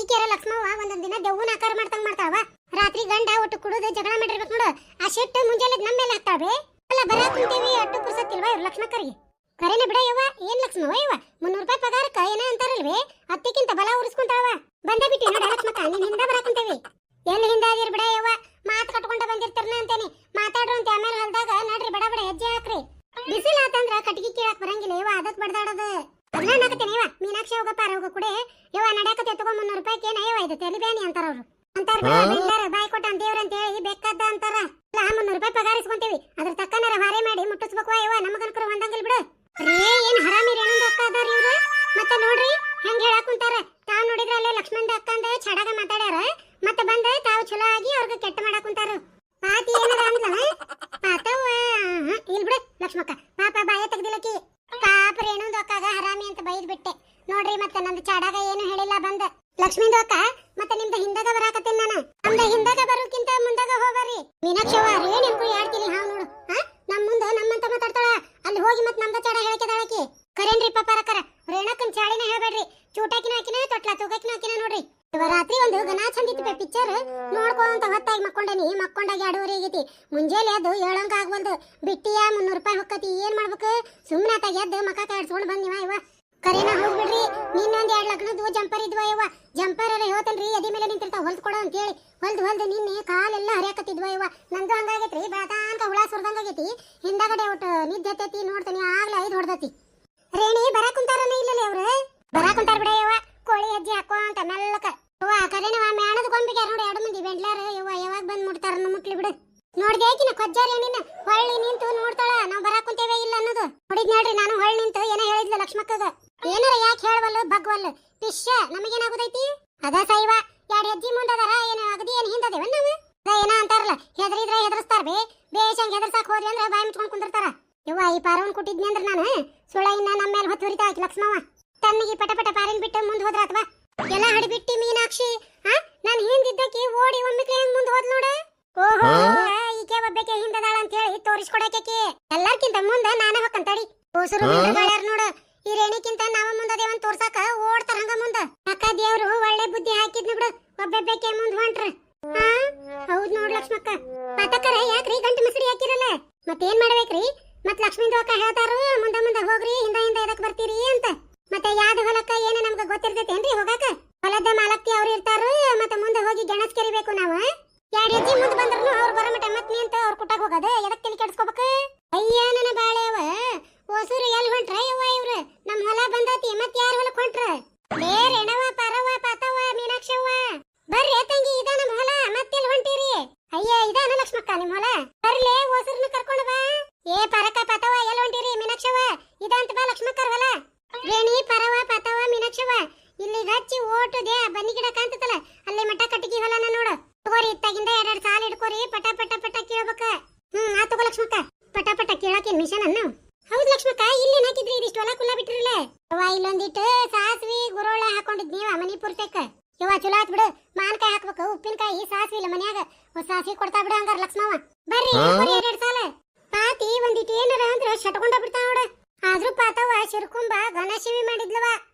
ಈಕೆರ ಲಕ್ಷ್ಮವ್ವ ಒಂದೊಂದ್ ದಿನ ದೆವ್ವನ ಆಕಾರ ಮಾಡ್ತಂಗ್ ಮಾಡ್ತಾವ. ರಾತ್ರಿ ಗಂಡ ಒಟ್ಟು ಕುಡಿದು ಜಗಳ ಮಾಡಿರ್ಬೇಕು ನೋಡು. ಆ ಶೆಟ್ಟು ಮುಂಜಾನೆ ನಮ್ಮ ಮೇಲೆ ಹಾಕ್ತಾವೆ. ಅಲ್ಲ ಬರ ಕುಂತೇವಿ ಅಟ್ಟು ಪುರ್ಸತ್ತಿಲ್ವಾ ಇವ್ರ ಲಕ್ಷ್ಮಕ್ಕರಿಗೆ? ಕರೆನ ಬಿಡ ಯವ್ವ. ಏನ್ ಲಕ್ಷ್ಮವ್ವ ಇವ 300 ರೂಪಾಯಿ ಪಗಾರಕ್ಕ ಏನ ಅಂತಾರಲ್ವೇ ಅತ್ತಿಕ್ಕಿಂತ ಬಲ ಉರಿಸ್ಕೊಂತಾವ. ಬಂದ ಬಿಟ್ಟಿ ನೋಡ ಲಕ್ಷ್ಮಕ್ಕ, ನಿನ್ ಹಿಂದ ಬರಾಕುಂತೇವಿ. ಎಲ್ಲಿ ಹಿಂದ ಅದಿರ್ ಬಿಡ ಯವ್ವ, ಮಾತು ಕಟ್ಕೊಂಡ ಬಂದಿರ್ತಾರನ ಅಂತೇನಿ. ಮಾತಾಡ್ರು ಅಂತ ಆಮೇಲೆ ಹೊಲ್ದಾಗ ನಡ್ರಿ ಬಡ ಬಡ ಹೆಜ್ಜೆ ಹಾಕ್ರಿ. ಬಿಸಿಲು ಆತಂದ್ರ ಕಟ್ಟಿಗೆ ಕೀಳಾಕ್ ಬರಂಗಿಲ್ಲ ಯವ್ವ, ಅದಕ್ ಬಡ್ದಾಡೋದು. ಅದನ್ನ ನಾಕತ್ತೇನೆ ಯವ್ವ. ಮೀನಾಕ್ಷಿ ಹೋಗ ಪಾರ ಹೋಗ ಕುಡೆ ಯವ್ವ, ನಡ್ಯಾಕತ್ತೆ ತಗೋ 300 ರೂಪಾಯಿ ಏನ ಯವ್ವ ಇದು ತೆಲಿ ಬ್ಯಾನಿ ಅಂತಾರ ಅವ್ರು. ಅಂತಾರ ಬಿಲ್ಲಾರ ಬಾಯಿ ಕೊಟ್ಟ ದೇವ್ರ ಅಂತ ಹೇಳಿ ಬೆಕ್ಕದ್ದ ಅಂತಾರ. 300 ರೂಪಾಯಿ ಪಗಾರ ಇಸ್ಕೊಂತೇವಿ, ಅದ್ರ ತಕ್ಕನಾರ ಹಾರೆ ಮಾಡಿ ಮುಟ್ಟಿಸ್ಬೇಕು ಯವ್ವ. ನಮಗನ್ಕರ ಹೊಂದಂಗಿಲ್ ಬಿಡು. ಏನ್ ಹರಾಮಿ ರೇಣುಂದ ಅಕ್ಕ ಅದಾರ ಇವ್ರು. ಮತ್ತೆ ನೋಡ್ರಿ ಹೆಂಗ್ ಹೇಳಾಕುಂತಾರ. ತಾವ್ ನೋಡಿದ್ರ ಅಲ್ಲೇ ಲಕ್ಷ್ಮಣದ ಅಕ್ಕಂದ ಚಡಗ ಮಾತಾಡ್ಯಾರ. ಮತ್ತೆ ಬಂದ ತಾವ್ ಚಲೋ ಆಗಿ ಅವ್ರಿಗೆ ಕೆಟ್ಟ ಮಾಡಾಕುಂತಾರ. ಪಾತಿ ಏನದ ಅಂದ್ಲ ಪಾತವ್ವ. ಇಲ್ ಬಿಡು ಲಕ್ಷ್ಮಕ್ಕ, ಪಾಪ ಬಾಯ ತೆಗ್ದಿಲಕಿ. ಪಾಪ ರೇಣುಂದ ಅಕ್ಕಾಗ ಹರಾಮಿ ಅಂತ ಬೈದ್ ಬಿಟ್ಟೆ ನೋಡ್ರಿ. ಮತ್ತೆ ನಂದು ಚಡಗ ಏನು ಹೇಳಿಲ್ಲ ಬಂದ. ಲಕ್ಷ್ಮೀಂದು ಅಕ್ಕ ಮತ್ತೆ ನಿಮ್ದ ಹಿಂದಾಗ ಬರಾಕತ್ತೀನಿ ನಾನು. ನಮ್ದ ಹಿಂದಾಗ ಬರೋಕ್ಕಿಂತ ಮುಂದಾಗ ಹೋಗ್ಬರ್ರಿ. ಮೀನಾಕ್ಷವ್ವ ರೇಣು ಹೇಳ್ತೀನಿ ಹಾವ್ ನೋಡು. ನಮ್ ಮುಂದ ನಮ್ಮಂತ ಮಾತಾಡ್ತಾಳ, ಅಲ್ಲಿ ಹೋಗಿ ಮತ್ ನಮ್ದ ಚಾಡ ಹೇಳಕೆದಾಳಕಿ. ಕರೇನ್ರಿ ಪಾಪಾರಕರ, ರೇಣಕ್ಕನ್ ಚಾಡಿನ ಹೇಳ್ಬೇಡ್ರಿ. ಚೂಟಾಕಿನ ಹಾಕಿನ ತೊಟ್ಲ ತೂಗಾಕಿನ ಹಾಕಿನ ನೋಡ್ರಿ. ರಾತ್ರಿ ಒಂದು ಗನ ಚಂದಿತ್ತು ಪಿಕ್ಚರ್ ನೋಡ್ಕೊಂತ ಹೊತ್ತಾಗಿ ಮಕ್ಕೊಂಡೇನಿ. ಮಕ್ಕೊಂಡಾಗ 2:30 ಆಗೈತಿ. ಮುಂಜಾನೆ ಅದು ಏಳಂಕ ಆಗ್ಬಂದು ಬಿಟ್ಟಿಯ 300 ರೂಪಾಯಿ ಹೊಕ್ಕತಿ. ಏನ್ ಮಾಡ್ಬೇಕು? ಸುಮ್ಮನೆ ಆತಾಗ ಎದ್ದು ಮಕ್ಕ ಕಾಡ್ಸ್ಕೊಂಡ್ ಬಂದಿವ ಇವ. ಕರೇನ ಹೋಗ್ಬಿಡ್ರಿ. ನಿನ್ನೊಂದ್ 2 ಲಗ್ನದ್ದು ಜಂಪರ್ ಇದ್ವ ಇವ. ಜಂಪರ್ ಹೇಳ್ತನ್ರಿ ಎದಿ ಮೇಲೆ ನಿಂತಿರ್ತಾವ ಹೊಲ್ದ್ ಕೊಡೋ ಅಂತ ಹೇಳಿ ಹೊಲ್ದು ನಿನ್ನೆ ಕಾಲೆಲ್ಲ ಹರಿಯಾಕತ್ತಿದ್ವ ಇವ. ನಂದು ಹಂಗಾಗೈತ್ರಿ, ಬೆಳತಾನ್ಕ ಹುಳ ಸುರ್ದಂಗಾಗೈತಿ. ಹಿಂದಾಗಡೆ ಒಟ್ಟು ನಿದ್ದೆ ಹತ್ತೈತಿ. ನೋಡ್ತಾನೆ ಆಗ್ಲೇ 5 ಹೊಡೆದತಿ. ರೇಣಿ ಬರಾಕುಂತಾರನ ಇಲ್ಲಲ್ಲಿ ಅವ್ರು? ಬರಾಕುಂತಾರ ಬಿಡ ಯವ್ವ, ಕೋಳಿ ಹೆಜ್ಜೆ ಹಾಕೋ ಅಂತ ಮೆಲ್ಲಕ. ಅವ್ವ ಕರೇನವ ಮ್ಯಾಣದ ಗೊಂಬಿಗೆ ನೋಡಿ 2 ಮಂದಿ ಬೆಂಡ್ಲಾರ ಯವ್ವ. ಯಾವಾಗ ಬಂದ್ ಮುಟ್ತಾರ ಮುಟ್ಲಿ ಬಿಡು. ನೋಡ್ದೇಕಿನ ಕೊಜ್ಜಾರಿ ನಿನ್ನ ಹೊಳ್ಳಿ ನಿಂತು ನೋಡ್ತಾಳ ನಾವ್ ಬರಾಕುಂತೇವೆ ಇಲ್ಲ ಅನ್ನೋದು. ನೋಡಿದ್ ನೋಡ್ರಿ ನಾನು ಹೊಳ್ಳಿ ನಿಂತು ಏನ ಹೇಳಿದ್ಲ ಲಕ್ಷ್ಮಕ್ಕಗ. ಏನಾರ ಯಾಕೆ ಹೇಳವಲ್ಲ ಬಗ್ವಲ್ಲ ಪಿಶ್ಶ ನಮಗೇನಾಗುದೈತಿ? ಅದ ಸೈವ 2 ಹೆಜ್ಜೆ ಮುಂದದಾರ. ಏನ ಅಗದಿ ಏನ್ ಹಿಂದದೇವ ನಾವು? ಏನ ಅಂತಾರಲ್ಲ, ಹೆದರಿದ್ರ ಹೆದರ್ಸ್ತಾರ ಬೇಷಂಗ್ ಹೆದರ್ಸಾಕ್ ಹೋದ್ರಿ ಅಂದ್ರ ಬಾಯಿ ಮುಚ್ಕೊಂಡ್ ಕುಂದಿರ್ತಾರ. ಯವ್ವ ಈ ಪಾರವನ್ ಕೊಟ್ಟಿದ್ನಿ ಅಂದ್ರ ನಾನು ಸುಳ ಇನ್ನ ನಮ್ಮ ಮೇಲೆ ಹೊತ್ತು ಹೊರಿತಾ ಆಕಿ ಲಕ್ಷ್ಮವ್ವ. ತನ್ನಿಗೆ ಪಟ ಪಟ ಪಾರಿನ ಬಿಟ್ಟು ಮುಂದ್ ಹೋದ್ರ ಅಥವಾ ಎಲ್ಲ ಹಡಿಬಿಟ್ಟಿ ಮೀನಾಕ್ಷಿ. ನಾನ್ ಹಿಂದಿದ್ದಕ್ಕೆ ಓಡಿ ಒಮ್ಮಿಕ್ಲೆ ಹೆಂಗ್ ಮುಂದ್ ಹೋದ್ ನೋಡ. ಓಹೋ ಈಕೆ ಒಬ್ಬಕ್ಕೆ ಹಿಂದದಾಳ ಅಂತ ಹೇಳಿ ತೋರಿಸ್ಕೊಡಕ್ಕೆ ಎಲ್ಲಾರ್ಕಿಂತ ಮುಂದ ನಾನ ಹೊಕ್ಕಂತಾಡಿ. ಓಸರು ಹಿಂದದಾಳ್ಯಾರ ನೋಡು. ಈ ರೇಣಿಕ್ಕಿಂತ ನಾವ ಮುಂದದೇವಂತ ತೋರ್ಸಾಕ ಓಡ್ತಾರ ಹಂಗ ಮುಂದ. ಅಕ್ಕ ದೇವ್ರು ಒಳ್ಳೆ ಬುದ್ಧಿ ಹಾಕಿದ್ನಿ ಬಿಡು. ಒಬ್ಬಕ್ಕೆ ಮುಂದ್ ಹೊಂಟ್ರ. ಹೌದ್ ನೋಡ್ ಲಕ್ಷ್ಮಕ್ಕ. ಪತಕರ ಯಾಕ್ರಿ ಗಂಟು ಮಿಸ್ರಿ ಹಾಕಿರಲ್ಲ? ಮತ್ತೇನ್ ಮಾಡ್ಬೇಕ್ರಿ? ಮತ್ ಲಕ್ಷ್ಮೀಂದು ಅಕ್ಕ ಹೇಳ್ತಾರು ಮುಂದ ಹೋಗ್ರಿ, ಹಿಂದ ಎದಕ್ ಬರ್ತೀರಿ ಅಂತ. ಮತ್ತೆ ಯಾವ್ದು ಹೊಲಕ್ಕ ಏನ ನಮ್ಗ ಗೊತ್ತಿರ್ತೈತೇನ್ರಿ ಹೋಗಾಕ? ಹೊಲದ ಮಾಲಕ್ತಿ ಅವ್ರು ಇರ್ತಾರು. ಮತ್ತೆ ಮುಂದೆ ಹೋಗಿ ಗೆಣಸ್ ಕೆರಿಬೇಕು ನಾವ. 2 ಹೆಜ್ಜೆ ಮುಂದ್ ಬಂದ್ರು ಅವ್ರು ಬರಮಟ ಮತ್ ನಿಂತ ಅವ್ರ ಕುಟ್ಟಾಗ ಹೋಗದ ಎದಕ್ ತಲೆ ಕೆಡ್ಸ್ಕೋಬೇಕು? ಅಯ್ಯ ನನ್ನ ಬಾಳೆವ ಹೊಸೂರು ಎಲ್ಲಿ ಹೊಂಟ್ರ ಯವ್ವ ಇವ್ರು? ನಮ್ ಹೊಲ ಬಂದತಿ. ಮತ್ ಯಾರ ಹೊಲಕ್ ಹೊಂಟ್ರ? ರೇಣವ ಪರವ ಪಾತವ ಮೀನಾಕ್ಷವ್ವ ಬರ್ರಿ ತಂಗಿ, ಇದ ನಮ್ ಹೊಲ. ಮತ್ತೆಲ್ಲಿ ಹೊಂಟಿರಿ? ಅಯ್ಯ ಇದಾನ ಲಕ್ಷ್ಮಕ್ಕ ನಿಮ್ ಹೊಲ. ಬರ್ಲೇ ಹೊಸೂರ್ನ ಕರ್ಕೊಂಡ್ ಬಾ. ಏ ಪರಕ ಪಾತವ ಎಲ್ಲಿ ಹೊಂಟಿರಿ? ಮೀನಾಕ್ಷವ್ವ ಇದಂತ ಬಾ ಲಕ್ಷ್ಮಕ್ಕರ್ ಹೊಲ. ರೇಣಿ ಪರವ ಪಾತವ ಮೀನಾಕ್ಷವ್ವ ಇಲ್ಲಿ ಹಚ್ಚಿ ಓಟುದೆ ಬನ್ನಿ ಗಿಡ ಕಾಂತತಲ್ಲ ಅಲ್ಲಿ ಮಠ ಕಟ್ಟಿಗೆ ಹೊಲನ ನೋಡು. ತಗೋರಿ ಇತ್ತಾಗಿಂದ 2 ಸಾಲ ಹಿಡ್ಕೋರಿ. ಪಟ ಪಟ ಪಟ ಕೇಳ್ಬೇಕ. ಆ ತಗೋ ಲಕ್ಷ್ಮಕ್ಕ, ಪಟ ಪಟ ಕೇಳಾಕೇನ್ ಮಿಷನ್ ಅನ್ನು? ಹೌದ್ ಲಕ್ಷ್ಮಕ್ಕ, ಇಲ್ಲಿ ಹಾಕಿದ್ರಿ ಇದಿಷ್ಟು ಹೊಲ ಕುಲ್ಲ ಬಿಟ್ಟಿರಲ್ಲ ಯವ್ವ. ಇಲ್ಲೊಂದಿಟ್ಟು ಸಾಸ್ವಿ ಗುರೋಳ ಹಾಕೊಂಡಿದ್ ನೀವ ಮನಿ ಪುರ್ತೇಕ ಯವ್ವ. ಚಲೋ ಆತ್ ಬಿಡು. ಮಾನ್ಕಾಯಿ ಹಾಕ್ಬೇಕು, ಉಪ್ಪಿನಕಾಯಿ, ಸಾಸ್ವಿ ಇಲ್ಲ ಮನ್ಯಾಗ. ಸಾಸ್ವಿ ಕೊಡ್ತಾ ಬಿಡ ಹಂಗಾರ ಲಕ್ಷ್ಮವ್ವ. ಬರ್ರಿ 2 ಸಾಲ. ಪಾತಿ ಒಂದಿಟ್ಟು ಏನಾರ ಅಂದ್ರ ಶಟ್ಕೊಂಡ ಬಿಡ್ತಾವ ನೋಡ. ಆದ್ರೂ ಪಾತವ ಶಿರ್ಕುಂಬ ಘನ ಶಿವಿ ಮಾಡಿದ್ಲವ.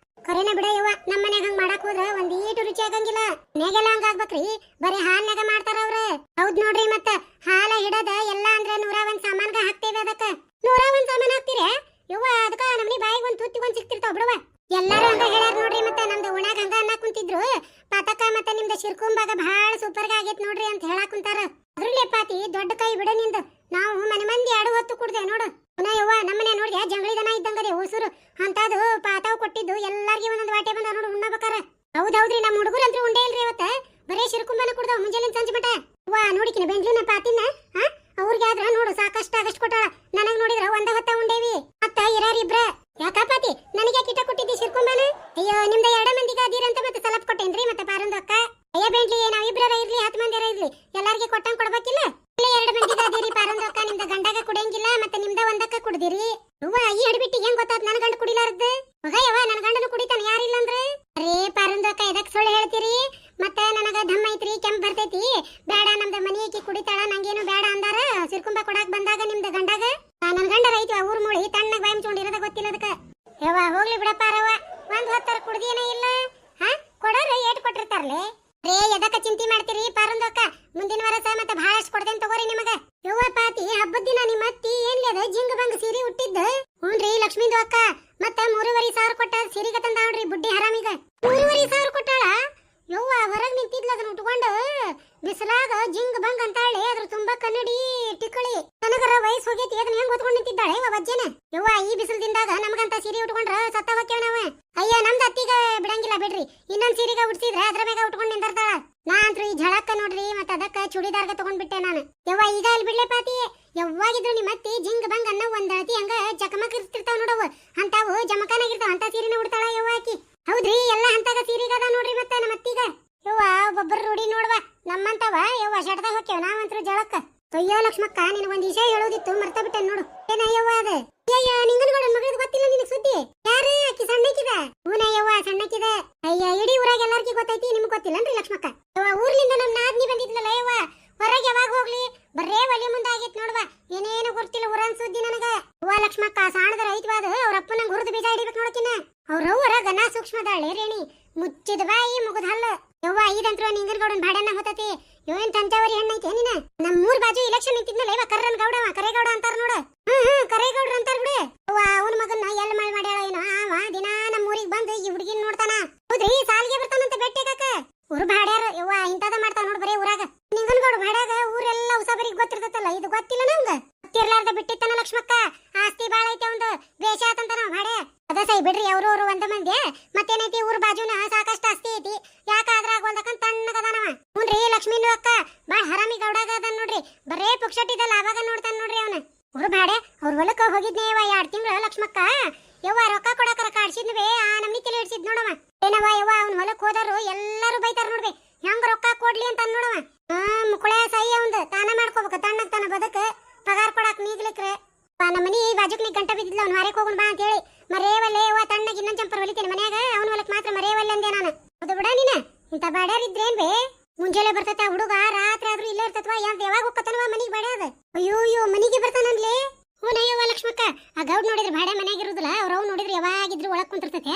ಕರೆನ ಬಿಡ ಯವ್ವ, ನಮ್ಮ ಮನ್ಯಾಗ ಹಂಗ ಮಾಡಾಕ್ ಹೋದ್ರ ಒಂದೀಟು ರುಚಿ ಆಗಂಗಿಲ್ಲ. ಮನೆಗೆಲ್ಲ ಹಂಗ ಆಗ್ಬೇಕ್ರಿ, ಬರೀ ಹಾಲ್ನಾಗ ಮಾಡ್ತಾರ ಅವ್ರ. ಹೌದ್ ನೋಡ್ರಿ. ಮತ್ತ ಹಾಲ ಹಿಡದ ಎಲ್ಲಾ ಅಂದ್ರ 101 ಸಾಮಾನ್ಗ ಹಾಕ್ತೇವೆ. ಅದಕ್ಕ 101 ಸಾಮಾನ್ ಹಾಕ್ತಿರ ಯವ್ವ. ಅದಕ್ಕ ನಮ್ಮನಿ ಬಾಯಿಗೆ ಒಂದ್ ತುತ್ತಿಗೊಂದ್ ಸಿಕ್ತಿರ್ತಾವ ಬಿಡವ. ಎಲ್ಲಾರು ಹಂಗ ಹೇಳ್ಯಾರ ನೋಡ್ರಿ. ಮತ್ತೆ ನಮ್ದು ಉಣಾಗ ಹಂಗ ಅನ್ನ ಕುಂತಿದ್ರು. ಪಾತಕ ಮತ್ತೆ ನಿಮ್ದ ಶಿರ್ಕುಂಬಾಗ ಬಹಳ ಸೂಪರ್ಗ ಆಗೇತ್ ನೋಡ್ರಿ ಅಂತ ಹೇಳಾಕ್ ಕುಂತಾರ. ಅದ್ರಲ್ಲೇ ಪಾತಿ ದೊಡ್ಡ ಕೈ ಬಿಡ ನಿಂದು. ನಾವು ಮನೆ ಮಂದಿ 2 ಹೊತ್ತು ಕುಡ್ದೆ ನೋಡು. ಯವ್ವ ನಮ್ಮನೆ ನೋಡ್ಯ ಜಂಗಳಿ ದನ ಇದ್ದಂಗದೆ ಹೊಸೂರು ಅಂತದು. ಪಾತಾವ್ ಕೊಟ್ಟಿದ್ದು ಎಲ್ಲಾರ್ಗಿ ಒಂದೊಂದು ವಾಟೆ ಬಂದ ನೋಡು ಉಣ್ಣಬೇಕಾರ. ಹೌದೌದ್ರಿ, ನಮ್ಮ ಹುಡುಗರಂತ್ರು ಉಂಡೆ ಇಲ್ರಿ ಇವತ್ತ. ಬರೇ ಶಿರ್ಕುಂಬನ ಕುಡ್ದಾವ್ ಮುಂಜಾನೆ ಸಂಜೆ ಮಟ. ವಾ ನೋಡಿಕಿನ ಬೆಂಗ್ಳೂರ್ನ ಪಾತಿನ ಅವ್ರಿಗೆ ಆದ್ರ ನೋಡು ಸಾಕಷ್ಟು ಆಗಷ್ಟು ಕೊಟ್ಟಾಳ. ನನಗ್ ನೋಡಿದ್ರ ಒಂದ ಹೊತ್ತ ಉಂಡೇವಿ. ಮತ್ತ ಇರಾರಿಬ್ರ. ಯಾಕ ಪಾತಿ ನನಗೆ ಕಿಟ ಕೊಟ್ಟಿದ್ದಿ ಶಿರ್ಕುಂಬನ? ಅಯ್ಯೋ ನಿಮ್ದ 2 ಮಂದಿಗ ಅದೀರಂತ ಮತ್ತೆ ಸಲಪ್ ಕೊಟ್ಟೇನ್ರಿ. ಮತ್ತೆ ಪಾರಂದು ಅಕ್ಕ ಅಯ್ಯ ಬೆಂಟ್ಲಿ ನಾವ್ ಇಬ್ರರ ಇರ್ಲಿ 10 ಮಂದಿರ ಇರ್ಲಿ ಎಲ್ಲಾರ್ಗಿ ಕೊಟ್ಟಂಗ್ ಕೊಡ್ಬೇಕಿಲ್ಲ? 2 ಮಂದಿಗ ಅದೀರಿ. ಪಾರಂದು ಅಕ್ಕ ನಿಮ್ದ ಗಂಡಾಗ ಕುಡಿಯಂಗಿಲ್ಲ. ಮತ್ತೆ ನಿಮ್ದ ಒಂದಕ್ಕ ಕುಡ್ದಿರಿ. ಅವ್ವ ಈ ಹಡ್ಬಿಟ್ಟಿ ಹೆಂಗ್ ಗೊತ್ತಾತ್ ನನ್ ಗಂಡ ಕುಡಿಲಾರದ್ದು? ಮಗಯ್ಯವ ನನ್ ಗಂಡನು ಕುಡಿತಾನ ಯಾರಿಲ್ಲ ಅಂದ್ರೆ. ಅರೇ ಪಾರಂದು ಅಕ್ಕ ಎದಕ್ ಸುಳ್ಳು ಹೇಳ್ತೀರಿ? ಮತ್ತೆ ನನಗ ದಮ್ಮ ಐತ್ರಿ, ಕೆಂಪ್ ಬರ್ತೈತಿ. ಬೇಡ ನಮ್ದ ಮನಿಯಕಿ ಕುಡಿತಾಳ, ನಂಗೇನು ಬೇಡ ಅಂದಾರ. ಸಿರ್ಕುಂಬ ಕೊಡಾಕ್ ಬಂದಾಗ ನಿಮ್ದ ಗಂಡಾಗ ನನ್ ಗಂಡ ರೈತ ಊರ್ ಮೂಳಿ ತಣ್ಣಗ್ ಬಾಯಿ ಮುಚ್ಕೊಂಡಿರೋದ ಗೊತ್ತಿಲ್ಲ ಅದಕ್ಕ. ಯವ್ವ ಹೋಗ್ಲಿ ಬಿಡಪ್ಪಾರವ್ವ. 1 ಹೊತ್ತರ ಕುಡ್ದೇನ ಇಲ್ಲ. ಕೊಡೋರು ಏಟ್ ಕೊಟ್ಟಿರ್ತಾರ ಎದಕ್ಕ ಚಿಂತೆ ಮಾಡ್ತೀರಿ ಪಾರಂದಕ್ಕ ಮುಂದಿನ ವರ್ಷ ಮತ್ತೆ ಬಹಳಷ್ಟು ಕೊಡ್ತೇನೆ ತಗೋರಿ ನಿಮಗ. ಯವ್ವ ಪಾತಿ ಹಬ್ಬದ ದಿನ ನಿಮ್ಮ ಅತ್ತಿ ಏನ್ಲಿ ಅದ ಜಿಂಗ ಬಂಗ ಸೀರೆ ಹುಟ್ಟಿದ್ದ? ಹ್ಞೂನ್ರಿ ಲಕ್ಷ್ಮೀದು ಅಕ್ಕ ಮತ್ತ 3,500 ಕೊಟ್ಟ ಸೀರೆಗೆ ತಂದ ನೋಡ್ರಿ ಬುಡ್ಡಿ ಹರಾಮಿಗ. 3,500 ಕೊಟ್ಟಾಳ? ಯವ್ವ ಹೊರಗ್ ನಿಂತಿದ್ಲ ಅದನ್ನ ಉಟ್ಕೊಂಡು ಬಿಸಿಲಾಗ ಜಿಂಗ್ ಬಂಗ್ ಅಂತಾಳೆ. ಅದ್ರ ತುಂಬಾ ಕನ್ನಡಿ ಟಿಕ್ಕಳಿ ತನಗರ ವಯಸ್ಸು ಹೋಗೈತಿ ಅದನ್ನ ಹೆಂಗ್ ಹೊತ್ಕೊಂಡ್ ನಿಂತಿದ್ದಾಳೆ ಯವ್ವ ವಜ್ಜನ. ಯವ್ವ ಈ ಬಿಸಿಲದಿಂದಾಗ ನಮಗಂತ ಸೀರೆ ಉಟ್ಕೊಂಡ್ರ ಸತ್ತ ಹೋಗ್ತೇವ ನಾವ. ಅಯ್ಯ ನಮ್ದು ಅತ್ತಿಗ ಬಿಡಂಗಿಲ್ಲ ಬಿಡ್ರಿ, ಇನ್ನೊಂದ್ ಸೀರೆಗ ಉಡ್ಸಿದ್ರೆ ಅದ್ರ ಮ್ಯಾಗ ಉಟ್ಕೊಂಡ್ ನಿಂತಿರ್ತಾಳ. ನಾ ಅಂತ್ರು ಈ ಝಳಕ್ಕ ನೋಡ್ರಿ ಮತ್ತ ಅದಕ್ಕ ಚೂಡಿದಾರ್ಗ ತಗೊಂಡ್ಬಿಟ್ಟೆ ನಾನು. ಯವ್ವ ಈಗ ಅಲ್ಲಿ ಬಿಡ್ಲೆ ಪಾತಿ, ಯಾವಾಗಿದ್ರು ನಿಮ್ಮ ಅತ್ತಿ ಜಿಂಗ್ ಬಂಗ್ ಅನ್ನೋ ಒಂದ್ ಅಳತಿ ಹಂಗ ಚಕಮಕ್ ಇರ್ತಿರ್ತಾವ ನೋಡವ, ಅಂತಾವು ಜಮಕಾನಾಗಿರ್ತಾವ ಅಂತ ಸೀರೆನ ಉಡ್ತಾಳ ಯವ್ವ ಆಕಿ. ಹೌದ್ರಿ ಎಲ್ಲಾ ಹಂತಾಗ ಸೀರೆಗದ ನೋಡ್ರಿ ಮತ್ತ ನಮ್ಮ ಅತ್ತಿಗ. ಯವ್ವ ಒಬ್ಬೊಬ್ಬರು ರೂಢಿ ನೋಡ್ವಾ ನಮ್ಮಂತವ ಯವ್ವ ಶಟ್ದಾಗ ಹೋಗ್ಯವ ನಾವಂತ್ರು ಜಳಕ್ಕ. ಅಯ್ಯೋ ಲಕ್ಷ್ಮಕ್ಕ ನಿನ್ ಒಂದ್ ವಿಷಯ ಹೇಳೋದಿತ್ತು ಮರ್ತ ಬಿಟ್ಟೆ ನೋಡು. ಏನಯ್ಯವ್ವ ಅದ? ಅಯ್ಯ ನಿಂಗನಗೌಡ ಮಗಳದ್ ಗೊತ್ತಿಲ್ಲ ನಿನಗ್ ಸುದ್ದಿ? ಯಾರು ಆಕಿ ಸಣ್ಣಕ್ಕಿದ? ಹೂನಯ್ಯವ್ವ ಸಣ್ಣಕ್ಕಿದ. ಅಯ್ಯ ಇಡೀ ಊರಾಗ ಎಲ್ಲಾರ್ಗಿ ಗೊತ್ತೈತಿ ನಿಮ್ಗ್ ಗೊತ್ತಿಲ್ಲನ್ರಿ ಲಕ್ಷ್ಮಕ್ಕ? ಯವ್ವ ಊರ್ಲಿಂದ ನಮ್ ನಾದ್ನಿ ಬಂದಿದ್ಲಲ್ಲ ಯವ್ವ, ಹೊರಗೆ ಯಾವಾಗ ಹೋಗ್ಲಿ ಬರ್ರೇ ಒಲಿ ಮುಂದೆ ಆಗಿತ್ ನೋಡ್ವಾ, ಏನೇನು ಗೊತ್ತಿಲ್ಲ ಊರನ್ ಸುದ್ದಿ ನನಗ. ಅವ್ವ ಲಕ್ಷ್ಮಕ್ಕ ಸಾಣದರ ಐತ್ವಾದ ಅವ್ರ ಅಪ್ಪ ನಂಗೆ ಹುರಿದು ಬೀಜ ಹಿಡಿಬೇಕು ನೋಡಕಿನ. ಅವ್ರವ್ವರ ಗನ ಸೂಕ್ಷ್ಮದಾಳೆ ರೇಣಿ, ಮುಚ್ಚಿದ ಬಾಯಿ ಮುಗುದ್ ಹಲ್ಲ. ಯವ್ವ ಇದಂತ್ರು ನಿಂಗನಗೌಡನ್ ಬಾಡನ್ನ ಹೊತತಿ. ಏನ್ ತಂಚಾವರಿ ಹೆಣ್ಣೈತೆ ನೀನ? ನಮ್ ಮೂರ್ ಬಾಜು ಇಲೆಕ್ಷನ್ ನಿಂತಿದ್ನಲ್ಲ ಇವ ಕರ್ರನ್ ಗೌಡವ ಕರೇಗೌಡ ಅಂತಾರ ನೋಡು. ಕರೇಗೌಡ್ರ ಅಂತಾರ ಬಿಡು. ಅವ್ವ ಅವನ ಮಗನ್ನ ಎಲ್ ಮಳ್ ಮಾಡ್ಯಾಳ ಏನೋ, ಅವ ದಿನಾ ನಮ್ ಊರಿಗೆ ಬಂದು ಈ ಹುಡುಗಿನ ನೋಡ್ತಾನ. ಹೌದ್ರಿ ಸಾಲಿಗೆ ಬರ್ತಾನಂತ ಬೆಟ್ಟೆಗಾಕ. ಊರ್ ಭಾಡ್ಯಾರ ಯವ್ವ ಇಂತದ ಮಾಡ್ತಾವ ನೋಡ್ ಬರೇ ಊರಾಗ. ನಿಂಗನಗೌಡ ಭಾಡ್ಯಾಗ ಊರೆಲ್ಲ ಉಸಾಬರಿಗೆ ಗೊತ್ತಿರ್ತೈತಲ್ಲ, ಇದು ಗೊತ್ತಿಲ್ಲ ನಮ್ಗ. ಗೊತ್ತಿರ್ಲಾರ್ದ ಬಿಟ್ಟಿತ್ತಾನ ಲಕ್ಷ್ಮಕ್ಕ. ಆಸ್ತಿ ಬಾಳ ಐತೆ ಅವಂದು, ದ್ವೇಷ ಆತಂತ ನಾವ್ ಭಾಡ್ಯ. ಅದ ಸೈ ಬಿಡ್ರಿ ಅವ್ರು ಒಂದ ಮಂದಿ. ಮತ್ತೇನೈತಿ ಊರ್ ಬಾಜುನ ಸಾಕಷ್ಟು ಆಸ್ತಿ ಐತಿ, ಯಾಕ ಅದ್ರಾಗೋಲ್ದಕ್ಕಂತ ತಣ್ಣಗದಾನವ. ಹ್ಞೂನ್ರಿ ಲಕ್ಷ್ಮೀನು ಅಕ್ಕ ಬಾಳ ಹರಾಮಿ ಗೌಡಾಗ ಅದಾನ ನೋಡ್ರಿ, ಬರೇ ಪುಕ್ಷಟಿದ ಲಾಭಾಗ ನೋಡ್ತಾನ ನೋಡ್ರಿ ಅವನ. ಊರ್ ಭಾಡ್ಯ ಅವ್ರ ಹೊಲಕ್ಕ ಹೋಗಿದ್ನೇವ 2 ತಿಂಗಳ ಲಕ್ಷ್ಮಕ್ಕ. ಯವ್ವ ರೊಕ್ಕ ಕೊಡಕರ ಕಾಡ್ಸಿದ್ನವೇ ಆ ನಮ್ನಿ ತಲೆ ಹಿಡ್ಸಿದ್ ನೋಡವ. ಏನವ ಯವ್ವ ಅವ್ನ ಹೊಲಕ್ ಹೋದರು ಎಲ್ಲಾರು ಬೈತಾರ ನೋಡ್ರಿ, ಹೆಂಗ ರೊಕ್ಕ ಕೊಡ್ಲಿ ಅಂತ ನೋಡವ. ಮುಕುಳೆ ಸೈ ಅವಂದ ತಾನ ಮಾಡ್ಕೋಬೇಕು, ತಣ್ಣಗ್ ತಾನ ಬದಕ್ ಪಗಾರ ಕೊಡಾಕ್ ನೀಗ್ಲಿಕ್ರೆ. ನಮ್ಮ ಮನಿ ಬಾಜುಕ್ ನೀ ಗಂಟ ಬಿದ್ದಿದ್ಲ ಅವ್ನ ಹಾರಕ್ ಹೋಗೋಣ ಬಾ ಅಂತ ಹೇಳಿ ಮರೇವಲ್ಲೆ ಯವ್ವ ತಣ್ಣಗ್ ಇನ್ನೊಂದ್ ಜಂಪರ್ ಹೊಲಿತೇನೆ ಮನ್ಯಾಗ, ಅವ್ನ ಹೊಲಕ್ ಮಾತ್ರ ಮರೇವಲ್ಲ ಅಂದೆ ನಾನು. ಅದು ಬಿಡ ನೀನ ಇಂತ ಬಾಡ್ಯಾರಿದ್ರೇನ್ ಬೇ, ಮುಂಜಾನೆ ಬರ್ತೈತ ಹುಡುಗ ರಾತ್ರಿ ಆದ್ರೂ ಇಲ್ಲೇ ಇರ್ತತ್ವಾ, ಯಾವಾಗ ಹೋಗ್ಕತನವ ಮನಿಗ್ ಬಾಡ್ಯಾದ. ಅಯ್ಯೋ ಮನಿಗೆ ಬರ್ತಾನನ್ಲಿ. ಹೂನಯ್ಯವ್ವ ಲಕ್ಷ್ಮಕ್ಕ ಆ ಗೌಡ್ ನೋಡಿದ್ರೆ ಬಾಡ್ಯ ಮನ್ಯಾಗ ಇರುದಿಲ್ಲ, ಅವ್ರವ್ ನೋಡಿದ್ರೆ ಯಾವಾಗಿದ್ರು ಒಳಗ್ ಕುಂತಿರ್ತೈತೆ.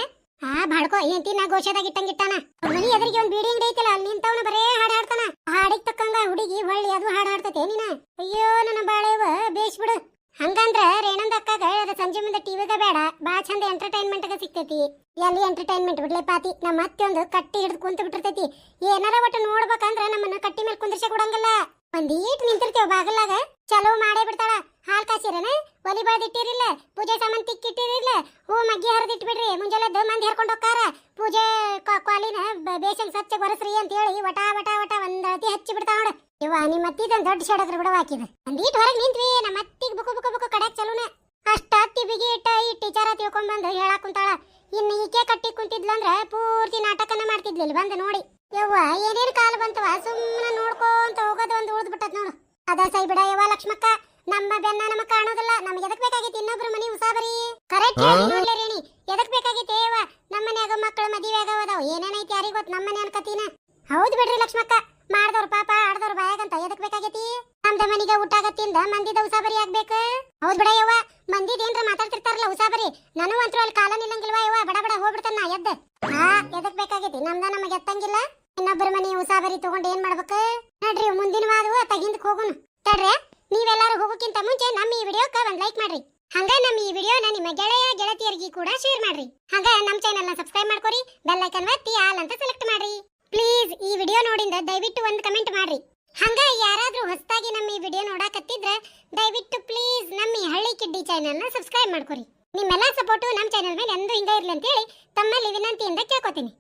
ಬಾಡ್ಕೋ ಏಂತಿ ನಾ ಗೋಶಾದಾಗ ಇಟ್ಟಂಗಿಟ್ಟಾನ. ಮನಿ ಎದುರಿಗೆ ಒಂದ್ ಬೀಡಿ ಅಂಗಡಿ ಐತಲ್ಲ, ಅಲ್ಲಿ ನಿಂತವನ ಬರೇ ಹಾಡ್ ಹಾಡ್ತಾನ. ಹಾಡಿಗೆ ತಕ್ಕಂಗ ಹುಡುಗಿ ಹೊಳ್ಳಿ ಅದು ಹಾಡ್ ಹಾಡ್ತತೆ ನೀನ. ಅಯ್ಯೋ ನನ್ನ ಬಾಳೆವ ಬೇಸ್ ಬಿಡು. ಹಂಗಂದ್ರ ರೇಣಂದ ಅಕ್ಕಾಗ ಅದ ಸಂಜೆ ಮುಂದೆ ಟಿವಿಗ ಬೇಡ, ಬಾ ಚಂದ ಎಂಟರ್ಟೈನ್ಮೆಂಟ್ ಸಿಗ್ತೈತಿ. ಎಲ್ಲಿ ಎಂಟರ್ಟೈನ್ಮೆಂಟ್ ಬಿಡ್ಲೆ ಪಾತಿ, ನಮ್ಮ ಅತ್ತೆ ಒಂದು ಕಟ್ಟಿ ಹಿಡಿದು ಕುಂತ ಬಿಟ್ಟಿರ್ತೈತಿ. ಏನಾರ ಒಟ್ಟು ನೋಡ್ಬೇಕಂದ್ರ ನಮ್ಮನ್ನ ಕಟ್ಟಿ ಮೇಲೆ ಕುಂದ್ರಿಸ ಕೊಡಂಗಿಲ್ಲ. ಒಂದೀಟ್ ನಿಂತಿರ್ತೇವ ಬಾಗಲಾಗ, ಚಲೋ ಮಾಡೇ ಬಿಡ್ತಾಳ. ಹಾಲ್ ಕಾಸಿರನ, ಒಲಿ ಬಾಳ್ದಿಟ್ಟಿರಿಲ್ಲ, ಪೂಜೆ ಸಾಮಾನ್ ತಿಕ್ಕಿಟ್ಟಿರಿಲ್ಲ, ಹೂ ಮಗ್ಗಿ ಹರಿದಿಟ್ಟು ಬಿಡ್ರಿ, ಮುಂಜಾನೆ ಮಂದಿ ಹರ್ಕೊಂಡು ಹೋಗ್ತಾರ. ಪೂಜೆ ಕ್ವಾಲಿನ ಬೇಸನ್ ಸ್ವಚ್ಛ ಬರಸ್ರಿ ಅಂತ ಹೇಳಿ ವಟ ವಟ ವಟ ಒಂದ್ ಅತಿ ಹಚ್ಚಿ ಬಿಡ್ತಾವ ನೋಡು. ಇವ ನಿಮ್ಮ ಅತ್ತಿದ ದೊಡ್ಡ ಶಡಗ್ರ ಬಿಡವ ಹಾಕಿದ. ಒಂದೀಟ್ ಹೊರಗೆ ನಿಂತ್ವಿ, ನಮ್ಮ ಅತ್ತಿಗೆ ಬುಕು ಬುಕು ಬುಕು ಕಡ್ಯಾಕ್ ಚಲೋನ. ಅಷ್ಟ ಅತ್ತಿ ಬಿಗಿ ಇಟ್ಟ ಈ ಟೀಚರ ತಿಳ್ಕೊಂಡ್ ಬಂದು ಹೇಳಾಕ್ ಕುಂತಾಳ. ಇನ್ನು ಈಕೆ ಕಟ್ಟಿ ಕುಂತಿದ್ಲಂದ್ರ ಪೂರ್ತಿ ನಾಟಕನ ಮಾಡ್ತಿದ್ಲಿಲ್ಲ ಬಂದು ನೋಡಿ. ಯವ್ವ ಏನೇನು ಕಾಲ ಬಂತವ, ಸುಮ್ಮನೆ ನೋಡ್ಕೊಂತ ಹೋಗೋದು ಒಂದು ಉಳ್ದ್ ಬಿಟ್ಟತ್ ನೋಡು. ಅದ ಸೈ ಬಿಡ ಯವ್ವ ಲಕ್ಷ್ಮಕ್ಕ, ನಮ್ಮ ಬೆನ್ನ ನಮಗ್ ಕಾಣೋದಿಲ್ಲ. ನಮ್ಗೆ ಎದಕ್ ಬೇಕಾಗಿತ್ತು ಇನ್ನೊಬ್ರು ಮನಿ ಉಸಾಬರಿ? ಕರೆಕ್ಟ್ ನೋಡ್ಲೆ ರೇಣಿ, ಎದಕ್ ಬೇಕಾಗಿತ್ತು ಯವ್ವ? ನಮ್ಮ ಮನ್ಯಾಗ ಮಕ್ಕಳ ಮದುವೆ ಆಗವದಾವ, ಏನೇನೈತಿ ಯಾರಿಗ ಗೊತ್ತು ನಮ್ಮ ಮನೆ ಅನ್ಕತೀನ. ಹೌದು ಬಿಡ್ರಿ ಲಕ್ಷ್ಮಕ್ಕ, ಮಾಡ್ದವ್ರ ಪಾಪ ಆಡ್ದವ್ರ ಬಾಯಾಗಂತ ಎದಕ್ ಬೇಕಾಗೈತಿ? ನಮ್ದ ಮನಿಗ ಊಟಾಗತ್ತಿಂದ ಮಂದಿದ ಉಸಾಬರಿ ಆಗ್ಬೇಕ. ಹೌದ್ ಬಿಡ ಯವ್ವ, ಮಂದಿದ ಏನ್ರ ಮಾತಾಡ್ತಿರ್ತಾರಲ್ಲ ಉಸಾಬರಿ, ನನೂ ಅಂತೂ ಅಲ್ಲಿ ಕಾಲ ನಿಲ್ಲಂಗಿಲ್ವಾ ಯವ್ವ, ಬಡ ಬಡ ಹೋಗ್ಬಿಡ್ತಾನ ಎದ್ದ. ಎದಕ್ ಬೇಕಾಗೈತಿ? ನಮ್ದ ನಮಗ್ ಎತ್ತಂಗಿಲ್ಲ, ಇನ್ನೊಬ್ಬರ ಮನಿ ಉಸಾಬರಿ ತಗೊಂಡ್ ಏನ್ ಮಾಡ್ಬೇಕು? ನಡ್ರಿ ಮುಂದಿನ ವಾರ ತಗಿಂದಕ್ ಹೋಗುನು. ತಡ್ರಿ, ನೀವೆಲ್ಲಾರು ಹೋಗೋಕ್ಕಿಂತ ಮುಂಚೆ ನಮ್ಮ ಈ ವಿಡಿಯೋಕ್ಕ ಒಂದ್ ಲೈಕ್ ಮಾಡ್ರಿ. ಹಂಗ ನಮ್ಮ ಈ ವಿಡಿಯೋನ ನಿಮ್ಮ ಗೆಳೆಯ ಗೆಳತಿಯರಿಗೆ ಕೂಡ ಶೇರ್ ಮಾಡ್ರಿ. ಹಂಗ ನಮ್ಮ ಚಾನೆಲ್ನ ಸಬ್ಸ್ಕ್ರೈಬ್ ಮಾಡ್ಕೊರಿ, ಬೆಲ್ ಐಕನ್ ಒತ್ತಿ ಆಲ್ ಅಂತ ಸೆಲೆಕ್ಟ್ ಮಾಡ್ರಿ. ಪ್ಲೀಸ್ ಈ ವಿಡಿಯೋ ನೋಡಿಂದ ದಯವಿಟ್ಟು ಒಂದು ಕಮೆಂಟ್ ಮಾಡ್ರಿ. ಹಂಗ ಯಾರಾದ್ರೂ ಹೊಸದಾಗಿ ನಮ್ಮ ಈ ವಿಡಿಯೋ ನೋಡಾಕತ್ತಿದ್ರ ದಯವಿಟ್ಟು ಪ್ಲೀಸ್ ನಮ್ಮ ಈ ಹಳ್ಳಿ ಕಿಡ್ಡಿ ಚಾನೆಲ್ನ ಸಬ್ಸ್ಕ್ರೈಬ್ ಮಾಡ್ಕೊರಿ. ನಿಮ್ಮೆಲ್ಲಾ ಸಪೋರ್ಟು ನಮ್ಮ ಚಾನೆಲ್ ಮೇಲೆ ಎಂದೂ ಹಿಂಗ ಇರ್ಲಿ ಅಂತ ಹೇಳಿ ತಮ್ಮಲ್ಲಿ ವಿನಂತಿಯಿಂದ ಕೇಳ್ಕೊತೀನಿ.